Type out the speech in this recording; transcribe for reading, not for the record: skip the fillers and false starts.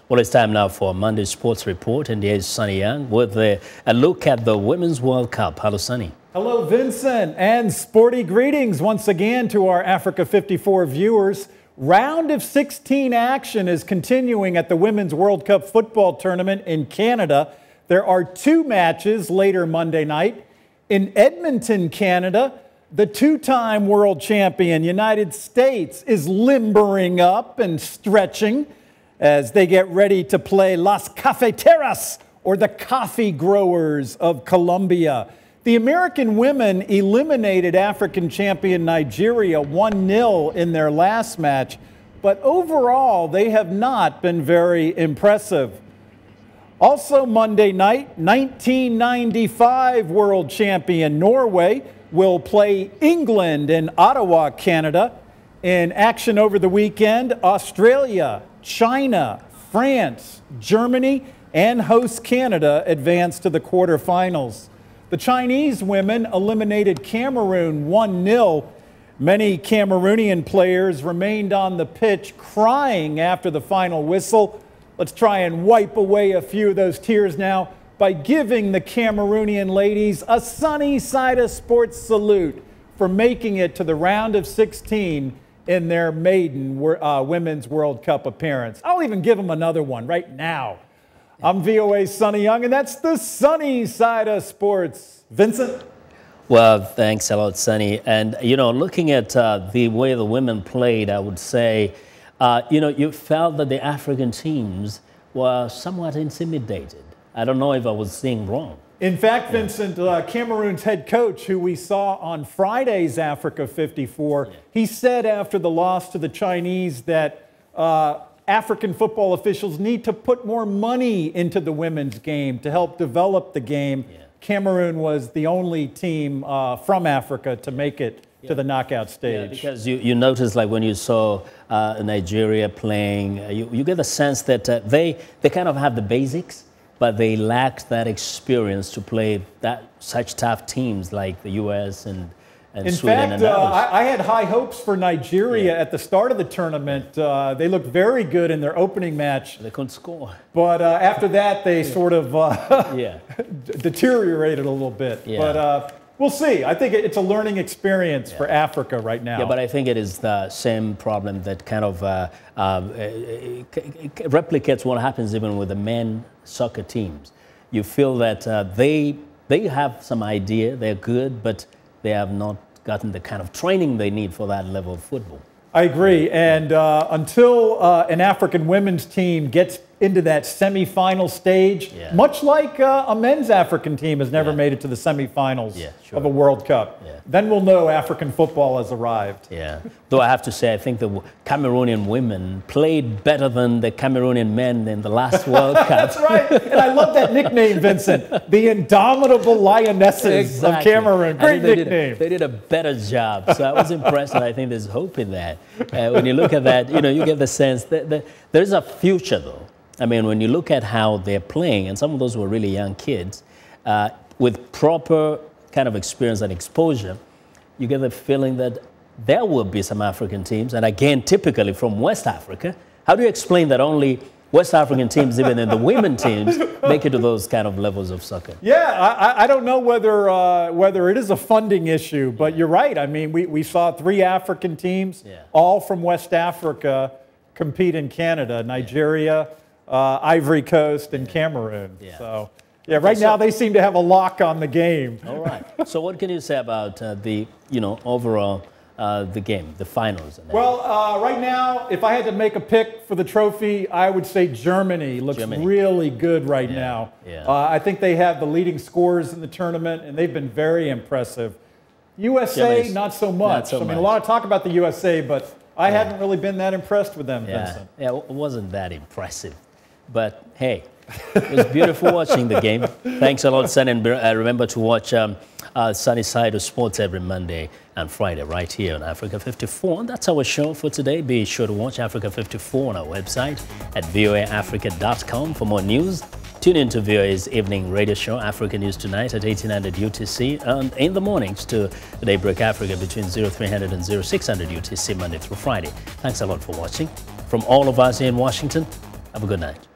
Well, it's time now for Monday Sports Report, and here's Sonny Young with a look at the Women's World Cup. Hello, Sonny. Hello, Vincent, and sporty greetings once again to our Africa 54 viewers. Round of 16 action is continuing at the Women's World Cup football tournament in Canada. There are two matches later Monday night. In Edmonton, Canada, the two-time world champion United States is limbering up and stretching as they get ready to play Las Cafeteras, or the coffee growers of Colombia. The American women eliminated African champion Nigeria 1-0 in their last match, but overall they have not been very impressive. Also Monday night, 1995 world champion Norway will play England in Ottawa, Canada. In action over the weekend, Australia, China, France, Germany, and host Canada advanced to the quarterfinals. The Chinese women eliminated Cameroon 1-0. Many Cameroonian players remained on the pitch crying after the final whistle. Let's try and wipe away a few of those tears now by giving the Cameroonian ladies a Sonny Side of Sports salute for making it to the round of 16 in their maiden Women's World Cup appearance. I'll even give them another one right now. I'm VOA's Sonny Young, and that's the Sonny Side of Sports. Vincent? Well, thanks a lot, Sonny. And, you know, looking at the way the women played, I would say, you felt that the African teams were somewhat intimidated. I don't know if I was seeing wrong. In fact, Vincent, Cameroon's head coach, who we saw on Friday's Africa 54, he said after the loss to the Chinese that African football officials need to put more money into the women's game to help develop the game. Cameroon was the only team from Africa to make it to the knockout stage. Yeah, because you notice, like when you saw Nigeria playing, you get the sense that they kind of have the basics, but they lacked that experience to play such tough teams like the U.S. and Sweden and others. I had high hopes for Nigeria at the start of the tournament. They looked very good in their opening match. They couldn't score. But after that, they sort of deteriorated a little bit. But we'll see. I think it's a learning experience for Africa right now. Yeah, but I think it is the same problem that kind of replicates what happens even with the men soccer teams. You feel that they have some idea, they're good, but they have not gotten the kind of training they need for that level of football. I agree. And until an African women's team gets into that semifinal stage, much like a men's African team has never made it to the semifinals of a World Cup, then we'll know African football has arrived. Yeah. Though I have to say, I think the Cameroonian women played better than the Cameroonian men in the last World Cup. That's right. And I love that nickname, Vincent. The Indomitable Lionesses of Cameroon. Great nickname. They did a better job. So I was impressed, and I think there's hope in that. When you look at that, you get the sense that there's a future, though. I mean, when you look at how they're playing, and some of those were really young kids, with proper kind of experience and exposure, you get the feeling that there will be some African teams, and again, typically from West Africa. How do you explain that only West African teams, even in the women teams, make it to those kind of levels of soccer? Yeah, I don't know whether it is a funding issue, but you're right. I mean, we saw 3 African teams, all from West Africa, compete in Canada: Nigeria, Ivory Coast, and Cameroon. So, right now they seem to have a lock on the game. All right. So what can you say about the overall the game, the finals? Well, right now, if I had to make a pick for the trophy, I would say Germany looks really good right now. I think they have the leading scorers in the tournament, and they've been very impressive. USA, not so much. I mean, a lot of talk about the USA, but I haven't really been that impressed with them, Vincent. Yeah, it wasn't that impressive. But, hey, it was beautiful watching the game. Thanks a lot, Sonny. And remember to watch Sonny Side of Sports every Monday and Friday right here on Africa 54. And that's our show for today. Be sure to watch Africa 54 on our website at voaafrica.com for more news. Tune in to VOA's evening radio show, Africa News Tonight, at 1800 UTC, and in the mornings to Daybreak Africa between 0300 and 0600 UTC, Monday through Friday. Thanks a lot for watching. From all of us here in Washington, have a good night.